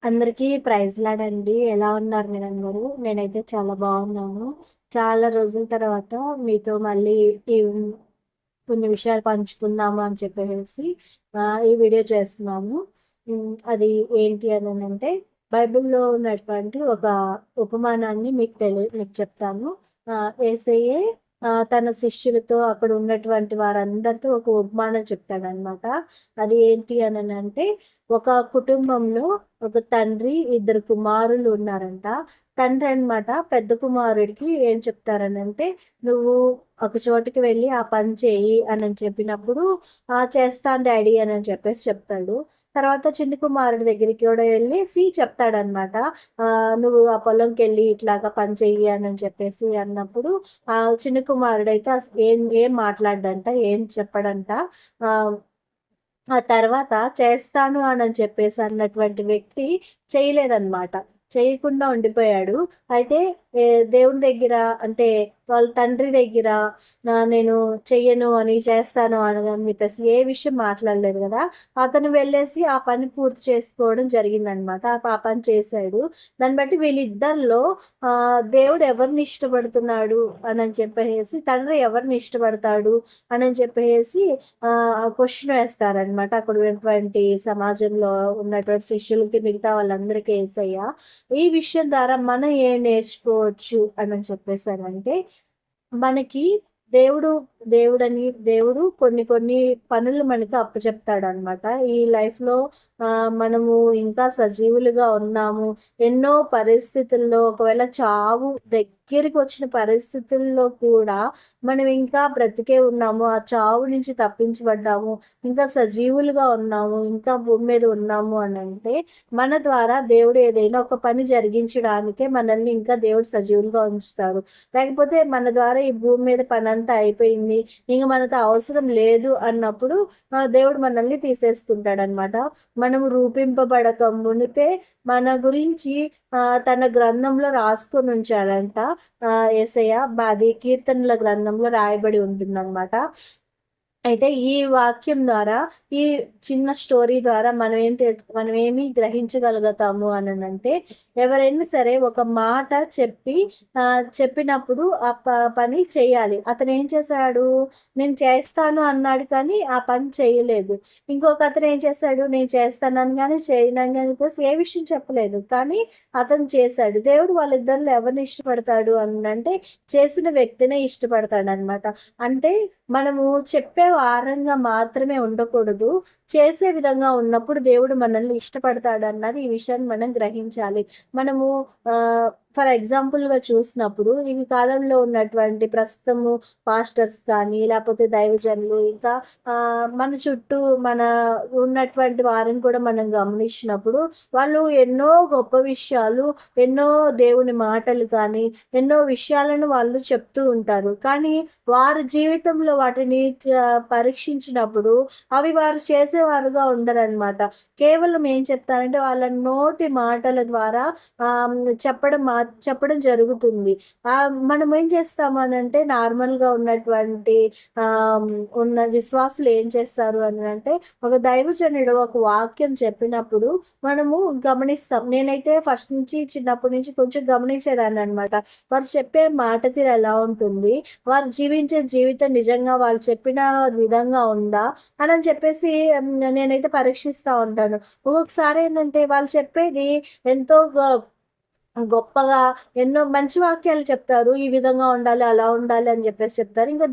అందరికీ ప్రైజ్‌లాడండి. ఎలా ఉన్నారు మీరందరూ? నేనైతే చాలా బాగున్నాను. చాలా రోజుల తర్వాత మీతో మళ్ళీ ఈ కొన్ని విషయాలు పంచుకుందాము అని చెప్పేసి ఈ వీడియో చేస్తున్నాను. అది ఏంటి అనంటే బైబిల్‌లో ఉన్నటువంటి ఒక ఉపమానాన్ని మీకు చెప్తాను. యేసయ్యే తన శిష్యులతో అక్కడ ఉన్నటువంటి వారందరితో ఒక ఉపమానం చెప్తాడనమాట. అది ఏంటి అనంటే ఒక కుటుంబంలో ఒక తండ్రి, ఇద్దరు కుమారులు ఉన్నారంట. తండ్రి అన్నమాట పెద్ద కుమారుడికి ఏం చెప్తారనంటే, "నువ్వు ఒక చోటికి వెళ్ళి ఆ పని చెయ్యి" అని చెప్పినప్పుడు, చేస్తాను డాడీ" అని చెప్పేసి చెప్తాడు. తర్వాత చిన్న కుమారుడి దగ్గరికి కూడా వెళ్ళేసి చెప్తాడనమాట. "నువ్వు ఆ పొలంకెళ్ళి ఇట్లాగా పని చెయ్యి" అని చెప్పేసి అన్నప్పుడు, ఆ చిన్న కుమారుడైతే ఏం ఏం మాట్లాడడంట, ఏం చెప్పడంట. ఆహ్ ఆ తర్వాత చేస్తాను అని చెప్పేసి అన్నటువంటి వ్యక్తి చేయలేదన్నమాట. చేయకుండా ఉండిపోయాడు. అయితే దేవుని దగ్గర అంటే వాళ్ళ తండ్రి దగ్గర నేను చెయ్యను అని, చేస్తాను అని చెప్పేసి ఏ విషయం మాట్లాడలేదు గదా! అతను వెళ్ళేసి ఆ పని పూర్తి చేసుకోవడం జరిగిందనమాట. ఆ పని చేశాడు. దాన్ని బట్టి వీళ్ళిద్దరిలో దేవుడు ఎవరిని ఇష్టపడుతున్నాడు అని చెప్పేసి, తండ్రి ఎవరిని ఇష్టపడతాడు అని చెప్పేసి క్వెషన్ వేస్తారనమాట. అక్కడ ఉన్నటువంటి సమాజంలో ఉన్నటువంటి శిష్యులకి, మిగతా వాళ్ళందరికీ యేసయ్య ఈ విషయం ద్వారా మనం ఏం నేర్చుకోవచ్చు అని చెప్పేసానంటే, మనకి దేవుడు దేవుడు కొన్ని కొన్ని పనులు మనకి అప్పచెప్తాడనమాట. ఈ లైఫ్‌లో మనము ఇంకా సజీవులుగా ఉన్నాము. ఎన్నో పరిస్థితుల్లో ఒకవేళ చావు దగ్గరికి వచ్చిన పరిస్థితుల్లో కూడా మనం ఇంకా బ్రతికే ఉన్నాము. ఆ చావు నుంచి తప్పించబడ్డాము. ఇంకా సజీవులుగా ఉన్నాము. ఇంకా భూమి మీద ఉన్నాము అనంటే, మన ద్వారా దేవుడు ఏదైనా ఒక పని జరిగించడానికే మనల్ని ఇంకా దేవుడు సజీవులుగా ఉంచుతారు. లేకపోతే మన ద్వారా ఈ భూమి మీద పనంతా అయిపోయింది, ఇంక మనతో అవసరం లేదు అన్నప్పుడు దేవుడు మనల్ని తీసేసుకుంటాడనమాట. మనం రూపింపబడక మునిపే మన గురించి తన గ్రంథంలో రాసుకొని ఉంచాడంట. యేసయ్య. అది కీర్తనల గ్రంథంలో రాయబడి ఉంటుందన్నమాట. అయితే ఈ వాక్యం ద్వారా, ఈ చిన్న స్టోరీ ద్వారా మనమేమి గ్రహించగలుగుతాము అనంటే, ఎవరైనా సరే ఒక మాట చెప్పినప్పుడు ఆ పని చేయాలి. అతనేం చేశాడు? నేను చేస్తాను అన్నాడు కానీ ఆ పని చేయలేదు. ఇంకొక అతను ఏం చేశాడు? నేను చేస్తానని గాని, చేయనని గాని చెప్పేసి ఏ విషయం చెప్పలేదు. కానీ అతను చేశాడు. దేవుడు వాళ్ళిద్దరిలో ఎవరిని ఇష్టపడతాడు అనంటే, చేసిన వ్యక్తినే ఇష్టపడతాడనమాట. అంటే మనము చెప్పే వారంగా మాత్రమే ఉండకూడదు. చేసే విధంగా ఉన్నప్పుడు దేవుడు మనల్ని ఇష్టపడతాడన్నది ఈ విషయాన్ని మనం గ్రహించాలి. మనము ఫర్ ఎగ్జాంపుల్‌గా చూసినప్పుడు ఈ కాలంలో ఉన్నటువంటి ప్రస్తుతము పాస్టర్స్ కానీ, లేపోతే దైవజనులు, ఇంకా మన చుట్టూ ఉన్నటువంటి వారిని కూడా మనం గమనించినప్పుడు, వాళ్ళు ఎన్నో గొప్ప విషయాలు, ఎన్నో దేవుని మాటలు కానీ, ఎన్నో విషయాలను వాళ్ళు చెప్తూ ఉంటారు. కానీ వారి జీవితంలో వాటిని పరీక్షించినప్పుడు అవి వారు చేసేవారుగా ఉండరనమాట. కేవలం ఏం చెప్తారంటే వాళ్ళ నోటి మాటల ద్వారా చెప్పడం జరుగుతుంది. మనం ఏం చేస్తామనంటే నార్మల్‌గా ఉన్నటువంటి ఉన్న విశ్వాసులు ఏం చేస్తారు అనంటే, ఒక దైవజనుడు ఒక వాక్యం చెప్పినప్పుడు మనము గమనిస్తాం. నేనైతే ఫస్ట్ నుంచి చిన్నప్పటి నుంచి కొంచెం గమనించేదాన్ననమాట. వారు చెప్పే మాట తీరు ఎలా ఉంటుంది? వారు జీవించే జీవితం నిజంగా వాళ్ళు చెప్పిన విధంగా ఉందా? అని చెప్పేసి నేనైతే పరీక్షిస్తా ఉంటాను. ఒక్కొక్కసారి ఏంటంటే వాళ్ళు చెప్పేది ఎంతో గొప్పగా ఎన్నో మంచి వాక్యాలు చెప్తారు. ఈ విధంగా ఉండాలి, అలా ఉండాలి అని చెప్పేసి చెప్తారు. ఇంకా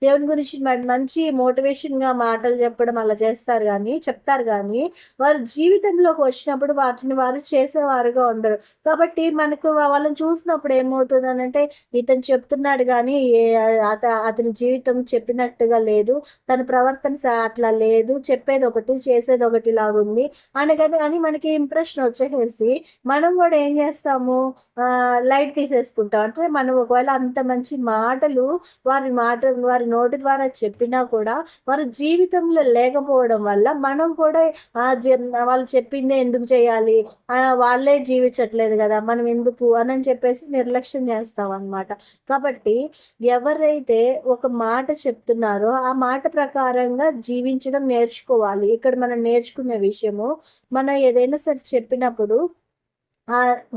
దేవుని గురించి మంచి మోటివేషన్‌గా మాటలు చెప్పడం అలా చెప్తారు గానీ, వారి జీవితంలోకి వచ్చినప్పుడు వాటిని వారు చేసేవారుగా ఉండరు. కాబట్టి మనకు వాళ్ళని చూసినప్పుడు ఏమవుతుందనంటే, ఇతను చెప్తున్నాడు గానీ అతని జీవితం చెప్పినట్టుగా లేదు. తన ప్రవర్తన అట్లా లేదు. చెప్పేదొకటి, చేసేదొకటి లాగుంది అని మనకి ఇంప్రెషన్ వచ్చేసేసి మనం గూడా ఏం చేస్తాము చేస్తాము, లైట్ తీసేసుకుంటాం. అంటే మనం ఒకవేళ అంత మంచి మాటలు వారి నోటి ద్వారా చెప్పినా కూడా వారి జీవితంలో లేకపోవడం వల్ల మనం కూడా వాళ్ళు చెప్పిందే ఎందుకు చేయాలి, వాళ్ళే జీవించట్లేదు కదా మనం ఎందుకు అని చెప్పేసి నిర్లక్ష్యం చేస్తాం అన్నమాట. కాబట్టి ఎవరైతే ఒక మాట చెప్తున్నారో ఆ మాట ప్రకారంగా జీవించడం నేర్చుకోవాలి. ఇక్కడ మనం నేర్చుకునే విషయము, మనం ఏదైనా సరే చెప్పినప్పుడు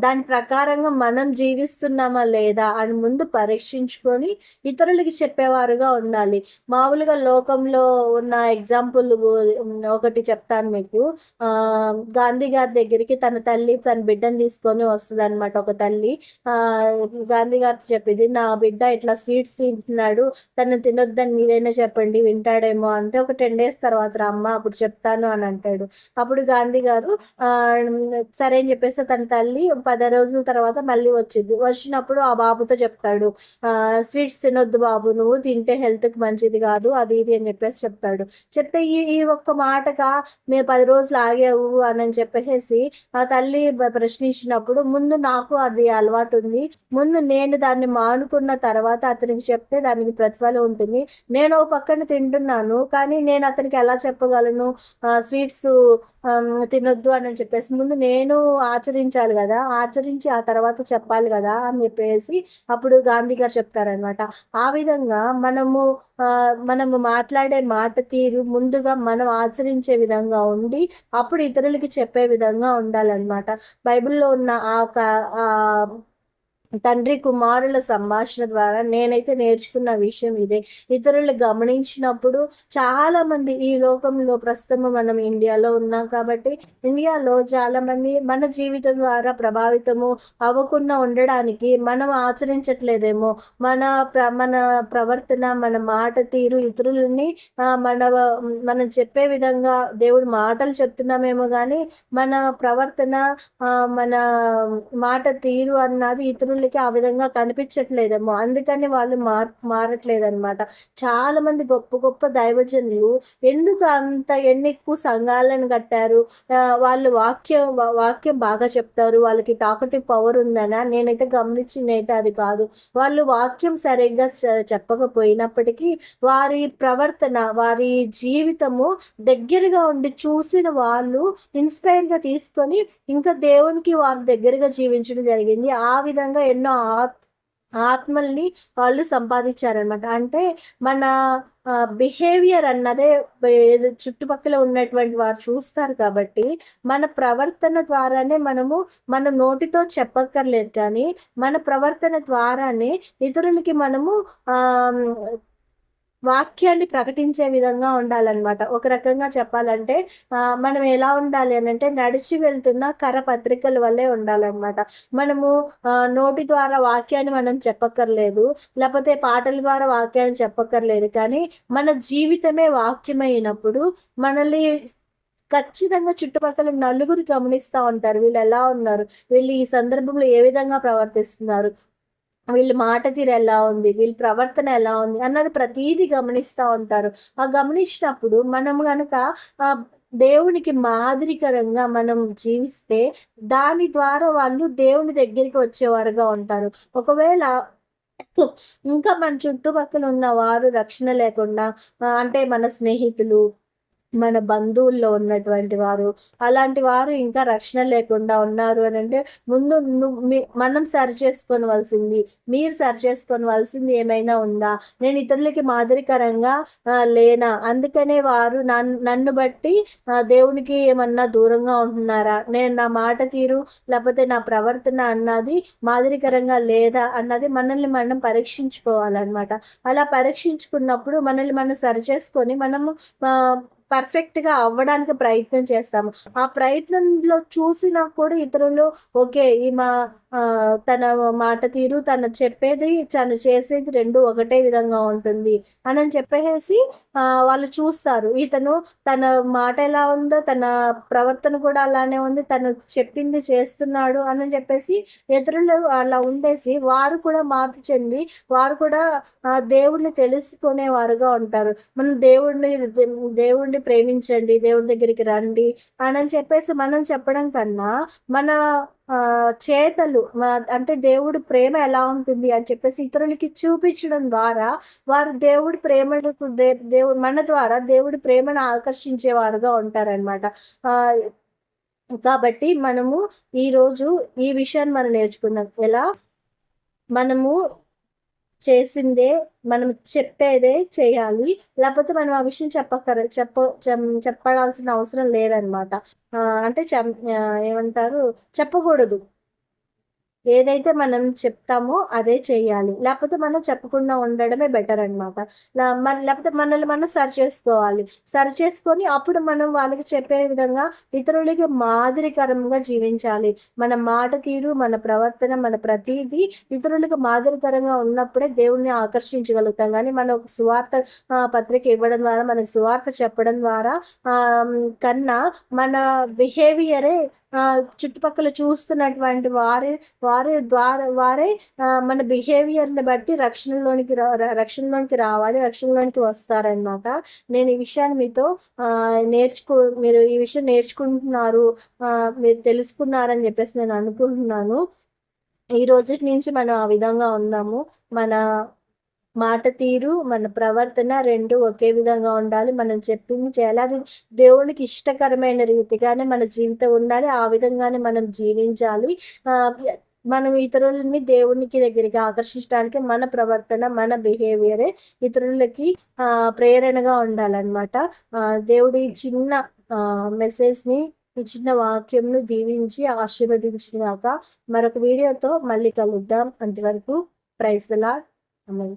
దాని ప్రకారంగా మనం జీవిస్తున్నామా లేదా అని ముందు పరీక్షించుకొని ఇతరులకి చెప్పేవారుగా ఉండాలి. మామూలుగా లోకంలో ఉన్న ఎగ్జాంపుల్ ఒకటి చెప్తాను మీకు. గాంధీ గారి దగ్గరికి తన తల్లి తన బిడ్డను తీసుకొని వస్తుంది అనమాట. ఒక తల్లి గాంధీ గారితో చెప్పింది, నా బిడ్డ ఇట్లా స్వీట్స్ తింటున్నాడు, తను తినొద్దని మీరైనా చెప్పండి వింటాడేమో అంటే, ఒక 10 days తర్వాత అమ్మ అప్పుడు చెప్తాను అని అంటాడు. అప్పుడు గాంధీ గారు సరే అని చెప్పేసి తన తల్లి 10 రోజుల తర్వాత మళ్ళీ వచ్చినప్పుడు ఆ బాబుతో చెప్తాడు, స్వీట్స్ తినొద్దు బాబు, నువ్వు తింటే హెల్త్కి మంచిది కాదు అది ఇది అని చెప్పేసి చెప్తాడు. చెప్తే ఈ ఒక్క మాటగా మేము 10 రోజులు ఆగావు అని చెప్పేసి ఆ తల్లి ప్రశ్నించినప్పుడు, ముందు నాకు అది అలవాటు ఉంది, ముందు నేను దాన్ని మానుకున్న తర్వాత అతనికి చెప్తే దానికి ప్రతిఫలం ఉంటుంది. నేను పక్కన తింటున్నాను కానీ నేను అతనికి ఎలా చెప్పగలను స్వీట్స్ తినొద్దు అని చెప్పేసి, ముందు నేను ఆచరించాలి కదా, ఆచరించి ఆ తర్వాత చెప్పాలి కదా అని చెప్పేసి అప్పుడు గాంధీ గారు చెప్తారనమాట. ఆ విధంగా మనము మాట్లాడే మాట తీరు ముందుగా మనం ఆచరించే విధంగా ఉండి అప్పుడు ఇతరులకి చెప్పే విధంగా ఉండాలన్నమాట. బైబిల్లో ఉన్న ఆ తండ్రి కుమారుల సంభాషణ ద్వారా నేనైతే నేర్చుకున్న విషయం ఇదే. ఇతరులు గమనించినప్పుడు చాలామంది ఈ లోకంలో ప్రస్తుతం మనం ఇండియాలో ఉన్నాం కాబట్టి ఇండియాలో చాలామంది మన జీవితం ద్వారా ప్రభావితము అవ్వకుండా ఉండడానికి మనం ఆచరించట్లేదేమో, మన ప్రవర్తన మన మాట తీరు ఇతరులని మనం చెప్పే విధంగా దేవుడు మాటలు చెప్తున్నామేమో కానీ మన ప్రవర్తన మన మాట తీరు అన్నది ఇతరులకి ఆ విధంగా కనిపించట్లేదేమో, అందుకని వాళ్ళు మారట్లేదన్నమాట. చాలా మంది గొప్ప గొప్ప దైవజనులు ఎందుకు ఎన్ని ఎక్కువ సంఘాలను కట్టారు, వాళ్ళు వాక్యం బాగా చెప్తారు, వాళ్ళకి టాకటివ్ పవర్ ఉందనా? నేనైతే గమనించింది అయితే అది కాదు. వాళ్ళు వాక్యం సరిగ్గా చెప్పకపోయినప్పటికీ వారి ప్రవర్తన వారి జీవితము దగ్గరగా ఉండి చూసిన వాళ్ళు ఇన్స్పైర్గా తీసుకొని ఇంకా దేవునికి వారి దగ్గరగా జీవించడం జరిగింది. ఆ విధంగా ఎన్నో ఆత్మల్ని వాళ్ళు సంపాదించారనమాట. అంటే మన బిహేవియర్ అన్నదే చుట్టుపక్కల ఉన్నటువంటి వారు చూస్తారు కాబట్టి మన ప్రవర్తన ద్వారానే మనం నోటితో చెప్పక్కర్లేదు కానీ మన ప్రవర్తన ద్వారానే ఇతరులకి మనము వాక్యాన్ని ప్రకటించే విధంగా ఉండాలన్నమాట. ఒక రకంగా చెప్పాలంటే మనం ఎలా ఉండాలి అని అంటే నడిచి వెళ్తున్న కరపత్రికల వల్లే ఉండాలన్నమాట. మనము నోటి ద్వారా వాక్యాన్ని మనం చెప్పక్కర్లేదు, లేకపోతే పాటల ద్వారా వాక్యాన్ని చెప్పక్కర్లేదు, కానీ మన జీవితమే వాక్యమైనప్పుడు మనల్ని ఖచ్చితంగా చుట్టుపక్కల నలుగురు గమనిస్తూ ఉంటారు. వీళ్ళు ఎలా ఉన్నారు, వీళ్ళు ఈ సందర్భంలో ఏ విధంగా ప్రవర్తిస్తున్నారు, వీళ్ళ మాట తీరు ఎలా ఉంది, వీళ్ళ ప్రవర్తన ఎలా ఉంది అన్నది ప్రతీది గమనిస్తూ ఉంటారు. ఆ గమనించినప్పుడు మనం కనుక దేవునికి మాదిరికరంగా మనం జీవిస్తే దాని ద్వారా వాళ్ళు దేవుని దగ్గరికి వచ్చేవారుగా ఉంటారు. ఒకవేళ ఇంకా మన చుట్టుపక్కల ఉన్న వారు రక్షణ లేకుండా అంటే మన స్నేహితులు మన బంధువుల్లో ఉన్నటువంటి వారు అలాంటి వారు ఇంకా రక్షణ లేకుండా ఉన్నారు అని అంటే ముందు మనం సరి చేసుకోవలసింది మీరు సరి చేసుకోవలసింది ఏమైనా ఉందా, నేను ఇతరులకి మాదిరికరంగా లేనా, అందుకనే వారు నన్ను బట్టి దేవునికి ఏమన్నా దూరంగా ఉంటున్నారా, నేను నా మాట తీరు లేకపోతే నా ప్రవర్తన అన్నది మాదిరికరంగా లేదా అన్నది మనల్ని మనం పరీక్షించుకోవాలన్నమాట. అలా పరీక్షించుకున్నప్పుడు మనల్ని మనం సరి చేసుకొని మనము పర్ఫెక్ట్గా అవ్వడానికి ప్రయత్నం చేస్తాము. ఆ ప్రయత్నంలో చూసినా కూడా ఇతరులు ఓకే ఈమె తన మాట తీరు తను చెప్పేది తను చేసేది రెండు ఒకటే విధంగా ఉంటుంది అని చెప్పేసి వాళ్ళు చూస్తారు. ఇతను తన మాట ఎలా ఉందో తన ప్రవర్తన కూడా అలానే ఉంది, తను చెప్పింది చేస్తున్నాడు అని చెప్పేసి ఇతరులు అలా ఉండేసి వారు కూడా మార్పు చెంది వారు కూడా దేవుణ్ణి తెలుసుకునేవారుగా ఉంటారు. మనం దేవుణ్ణి దేవుడిని ప్రేమించండి, దేవుడి దగ్గరికి రండి అని చెప్పేసి మనం చెప్పడం కన్నా మన చేతలు అంటే దేవుడి ప్రేమ ఎలా ఉంటుంది అని చెప్పేసి ఇతరులకి చూపించడం ద్వారా వారు దేవుడి ప్రేమను దేవుడు మన ద్వారా దేవుడి ప్రేమను ఆకర్షించేవారుగా ఉంటారనమాట. కాబట్టి మనము ఈరోజు ఈ విషయాన్ని మనం నేర్చుకుందాం. ఎలా మనము చేసిందే మనం చెప్పేదే చేయాలి, లేకపోతే మనం ఆ విషయం చెప్పడాల్సిన అవసరం లేదనమాట. అంటే ఏమంటారు, చెప్పకూడదు. ఏదైతే మనం చెప్తామో అదే చేయాలి, లేకపోతే మనం చెప్పకుండా ఉండడమే బెటర్ అనమాట. లేకపోతే మనల్ని మనం సరి చేసుకొని అప్పుడు మనం వాళ్ళకి చెప్పే విధంగా ఇతరులకి మాదిరికరంగా జీవించాలి. మన మాట తీరు, మన ప్రవర్తన, మన ప్రతిదీ ఇతరులకు మాదిరికరంగా ఉన్నప్పుడే దేవుణ్ణి ఆకర్షించగలుగుతాం. కానీ మనం ఒక సువార్త పత్రిక ఇవ్వడం ద్వారా, మనకు సువార్త చెప్పడం ద్వారా కన్నా మన బిహేవియరే చుట్టుపక్కల చూస్తున్నటువంటి వారే మన బిహేవియర్ని బట్టి రక్షణలోనికి రావాలి, రక్షణలోనికి వస్తారనమాట. నేను ఈ విషయాన్ని మీతో మీరు ఈ విషయం నేర్చుకుంటున్నారు, మీరు తెలుసుకున్నారని చెప్పేసి నేను అనుకుంటున్నాను. ఈ రోజు నుంచి మనం ఆ విధంగా ఉన్నాము. మన మాట తీరు, మన ప్రవర్తన రెండు ఒకే విధంగా ఉండాలి. మనం చెప్పింది చేయాలి. అది దేవునికి ఇష్టకరమైన రీతిగానే మన జీవితం ఉండాలి. ఆ విధంగానే మనం జీవించాలి. మనం ఇతరులని దేవునికి దగ్గరికి ఆకర్షించడానికి మన ప్రవర్తన, మన బిహేవియరే ఇతరులకి ప్రేరణగా ఉండాలన్నమాట. దేవుడి చిన్న మెసేజ్ని, ఈ చిన్న వాక్యంను దీవించి ఆశీర్వదించినాక మరొక వీడియోతో మళ్ళీ కలుద్దాం. అంతవరకు ప్రైజ్ ది లార్డ్. ఆమేన్.